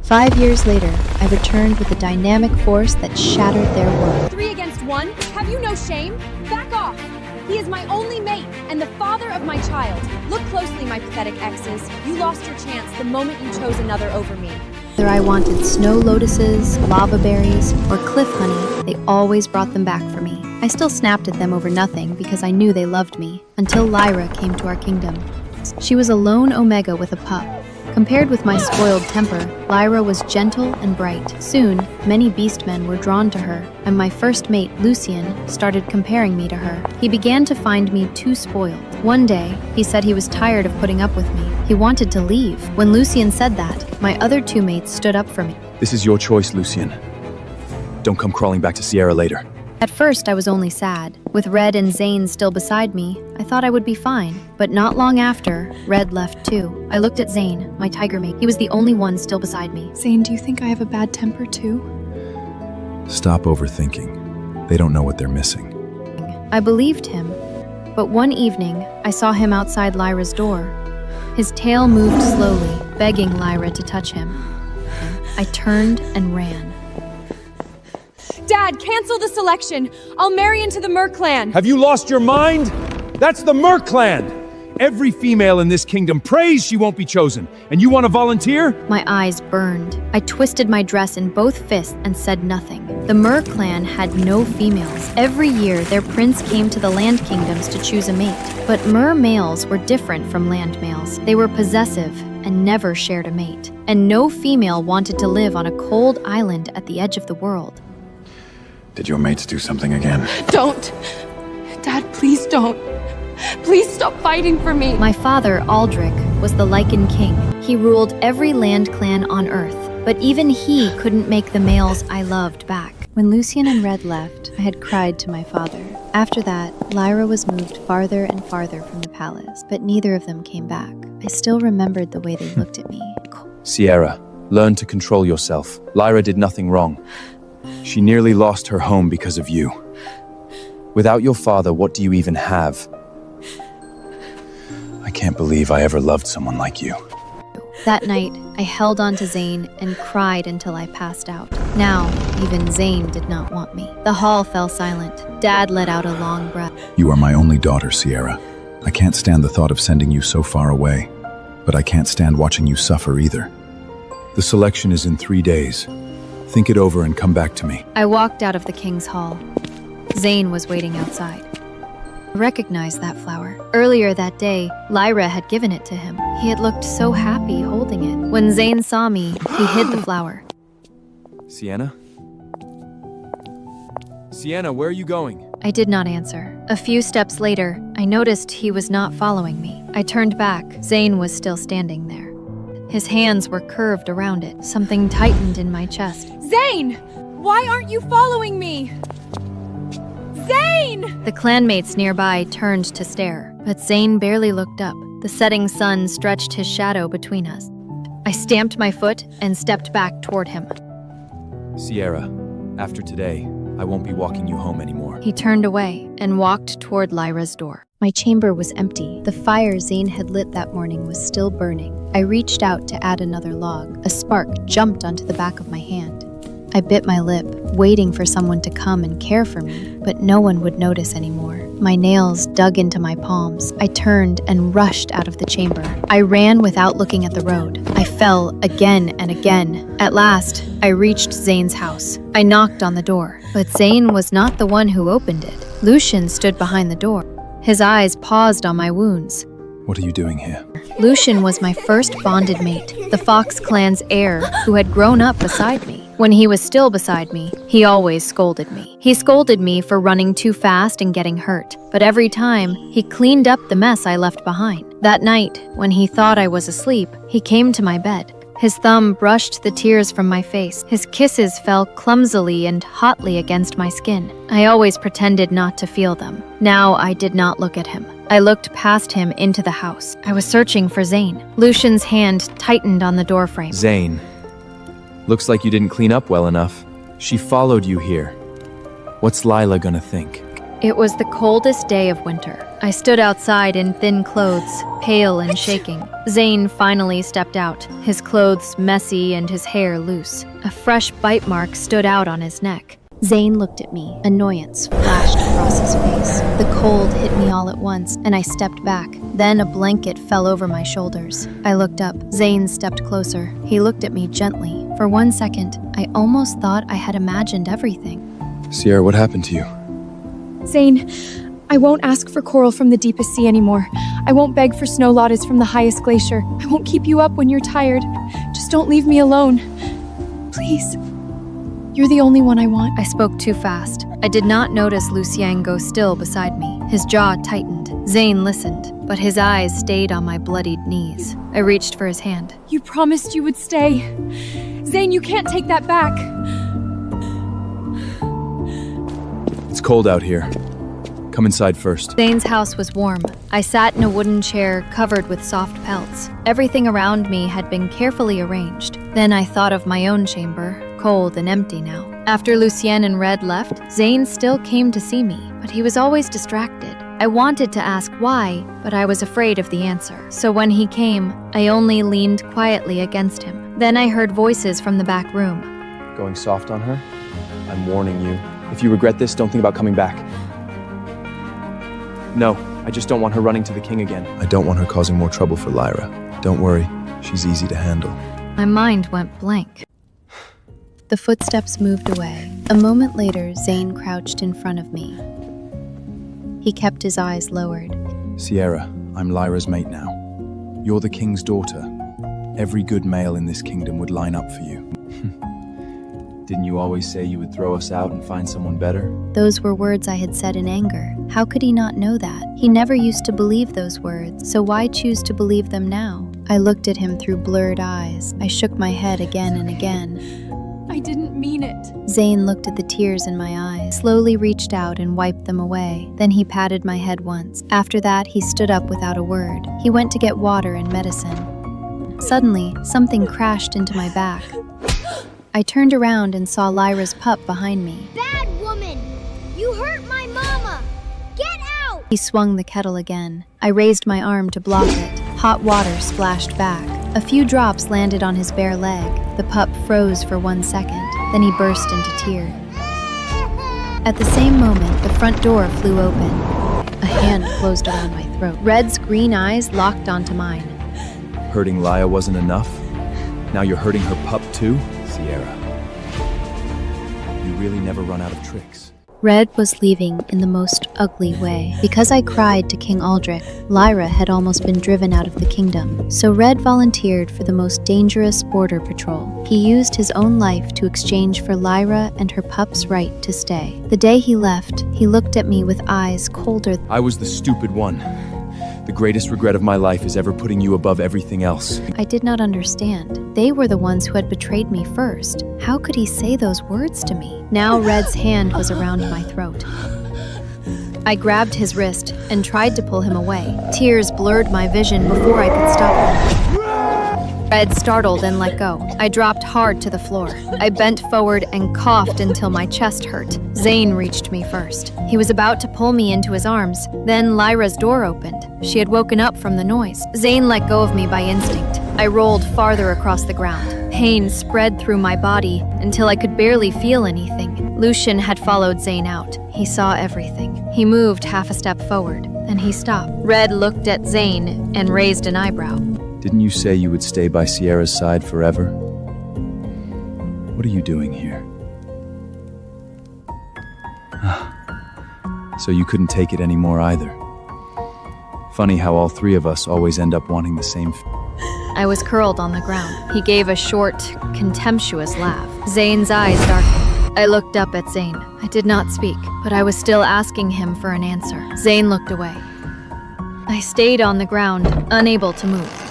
5 years later, I returned with a dynamic force that shattered their world. 3 against 1? Have you no shame? Back off! He is my only mate, and the father of my child. Look closely, my pathetic exes. You lost your chance the moment you chose another over me. Whether I wanted snow lotuses, lava berries, or cliff honey, they always brought them back for me. I still snapped at them over nothing because I knew they loved me, until Lyra came to our kingdom. She was a lone omega with a pup. Compared with my spoiled temper, Lyra was gentle and bright. Soon, many beastmen were drawn to her, and my first mate, Lycan, started comparing me to her. He began to find me too spoiled. One day, he said he was tired of putting up with me. He wanted to leave. When Lycan said that, my other 2 mates stood up for me. This is your choice, Lycan. Don't come crawling back to Sierra later. At first, I was only sad. With Red and Zane still beside me, I thought I would be fine. But not long after, Red left too. I looked at Zane, my tiger mate. He was the only one still beside me. Zane, do you think I have a bad temper too? Stop overthinking. They don't know what they're missing. I believed him. But one evening, I saw him outside Lyra's door. His tail moved slowly, begging Lyra to touch him. I turned and ran. Dad, cancel the selection. I'll marry into the Mer clan. Have you lost your mind? That's the Mer clan. Every female in this kingdom prays she won't be chosen. And you want to volunteer? My eyes burned. I twisted my dress in both fists and said nothing. The Mer clan had no females. Every year, their prince came to the land kingdoms to choose a mate. But Mer males were different from land males. They were possessive and never shared a mate. And no female wanted to live on a cold island at the edge of the world. Did your mates do something again? Don't! Dad, please don't. Please stop fighting for me. My father, Aldrich, was the Lycan king. He ruled every land clan on Earth, but even he couldn't make the males I loved back. When Lycan and Red left, I had cried to my father. After that, Lyra was moved farther and farther from the palace, but neither of them came back. I still remembered the way they looked at me. Sierra, learn to control yourself. Lyra did nothing wrong. She nearly lost her home because of you. Without your father, what do you even have? I can't believe I ever loved someone like you. That night, I held on to Zane and cried until I passed out. Now, even Zane did not want me. The hall fell silent. Dad let out a long breath. You are my only daughter, Sierra. I can't stand the thought of sending you so far away, but I can't stand watching you suffer either. The selection is in 3 days. Think it over and come back to me. I walked out of the king's hall. Zane was waiting outside. I recognized that flower. Earlier that day, Lyra had given it to him. He had looked so happy holding it. When Zane saw me, he hid the flower. Sienna? Sienna, where are you going? I did not answer. A few steps later, I noticed he was not following me. I turned back. Zane was still standing there. His hands were curved around it. Something tightened in my chest. Zane! Why aren't you following me? Zane! The clanmates nearby turned to stare, but Zane barely looked up. The setting sun stretched his shadow between us. I stamped my foot and stepped back toward him. Sierra, after today, I won't be walking you home anymore. He turned away and walked toward Lyra's door. My chamber was empty. The fire Zane had lit that morning was still burning. I reached out to add another log. A spark jumped onto the back of my hand. I bit my lip, waiting for someone to come and care for me, but no one would notice anymore. My nails dug into my palms. I turned and rushed out of the chamber. I ran without looking at the road. I fell again and again. At last, I reached Zane's house. I knocked on the door, but Zane was not the one who opened it. Lycan stood behind the door. His eyes paused on my wounds. What are you doing here? Lycan was my first bonded mate, the Fox clan's heir, who had grown up beside me. When he was still beside me, he always scolded me. He scolded me for running too fast and getting hurt, but every time, he cleaned up the mess I left behind. That night, when he thought I was asleep, he came to my bed. His thumb brushed the tears from my face. His kisses fell clumsily and hotly against my skin. I always pretended not to feel them. Now I did not look at him. I looked past him into the house. I was searching for Zane. Lycan's hand tightened on the doorframe. Zane. Looks like you didn't clean up well enough. She followed you here. What's Lila gonna think? It was the coldest day of winter. I stood outside in thin clothes, pale and shaking. Zane finally stepped out, his clothes messy and his hair loose. A fresh bite mark stood out on his neck. Zane looked at me. Annoyance flashed across his face. The cold hit me all at once, and I stepped back. Then a blanket fell over my shoulders. I looked up. Zane stepped closer. He looked at me gently. For 1 second, I almost thought I had imagined everything. Sierra, what happened to you? Zane, I won't ask for coral from the deepest sea anymore. I won't beg for snow lotus from the highest glacier. I won't keep you up when you're tired. Just don't leave me alone. Please. You're the only one I want. I spoke too fast. I did not notice Lucian go still beside me. His jaw tightened. Zane listened, but his eyes stayed on my bloodied knees. I reached for his hand. You promised you would stay. Zane, you can't take that back. It's cold out here. Come inside first. Zane's house was warm. I sat in a wooden chair covered with soft pelts. Everything around me had been carefully arranged. Then I thought of my own chamber, cold and empty now. After Lucien and Red left, Zane still came to see me, but he was always distracted. I wanted to ask why, but I was afraid of the answer. So when he came, I only leaned quietly against him. Then I heard voices from the back room. Going soft on her? I'm warning you. If you regret this, don't think about coming back. No, I just don't want her running to the king again. I don't want her causing more trouble for Lyra. Don't worry, she's easy to handle. My mind went blank. The footsteps moved away. A moment later, Zane crouched in front of me. He kept his eyes lowered. Sierra, I'm Lyra's mate now. You're the king's daughter. Every good male in this kingdom would line up for you. Didn't you always say you would throw us out and find someone better? Those were words I had said in anger. How could he not know that? He never used to believe those words, so why choose to believe them now? I looked at him through blurred eyes. I shook my head again and again. I didn't mean it. Zane looked at the tears in my eyes, slowly reached out and wiped them away. Then he patted my head once. After that, he stood up without a word. He went to get water and medicine. Suddenly, something crashed into my back. I turned around and saw Lyra's pup behind me. Bad woman! You hurt my mama! Get out! He swung the kettle again. I raised my arm to block it. Hot water splashed back. A few drops landed on his bare leg. The pup froze for 1 second. Then he burst into tears. At the same moment, the front door flew open. A hand closed around my throat. Red's green eyes locked onto mine. Hurting Lyra wasn't enough? Now you're hurting her pup too? Sierra, you really never run out of tricks. Red was leaving in the most ugly way. Because I cried to King Aldrich, Lyra had almost been driven out of the kingdom. So Red volunteered for the most dangerous border patrol. He used his own life to exchange for Lyra and her pup's right to stay. The day he left, he looked at me with eyes colder. I was the stupid one. The greatest regret of my life is ever putting you above everything else. I did not understand. They were the ones who had betrayed me first. How could he say those words to me? Now Red's hand was around my throat. I grabbed his wrist and tried to pull him away. Tears blurred my vision before I could stop him. Red startled and let go. I dropped hard to the floor. I bent forward and coughed until my chest hurt. Zane reached me first. He was about to pull me into his arms. Then Lyra's door opened. She had woken up from the noise. Zane let go of me by instinct. I rolled farther across the ground. Pain spread through my body until I could barely feel anything. Lucian had followed Zane out. He saw everything. He moved half a step forward, then he stopped. Red looked at Zane and raised an eyebrow. Didn't you say you would stay by Sierra's side forever? What are you doing here? So you couldn't take it anymore either. Funny how all three of us always end up wanting the same. I was curled on the ground. He gave a short, contemptuous laugh. Zane's eyes darkened. I looked up at Zane. I did not speak, but I was still asking him for an answer. Zane looked away. I stayed on the ground, unable to move.